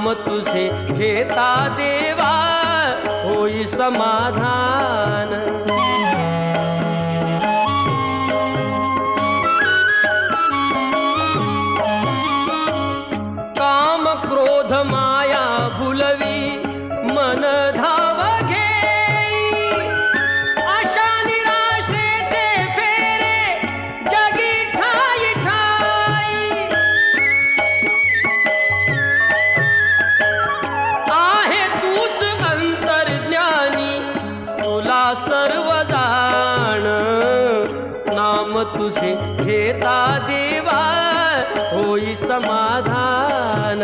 नाम तुझे घेता देवा होई समाधान। काम क्रोध माया भुलवी मन धाव घेई, आशा निराशेचे फेरे जगी ठाई ठाई। आहे तूच अंतर्ज्ञानी तुला सर्व जाण, नाम तुझे घेता देवा होई समाधान।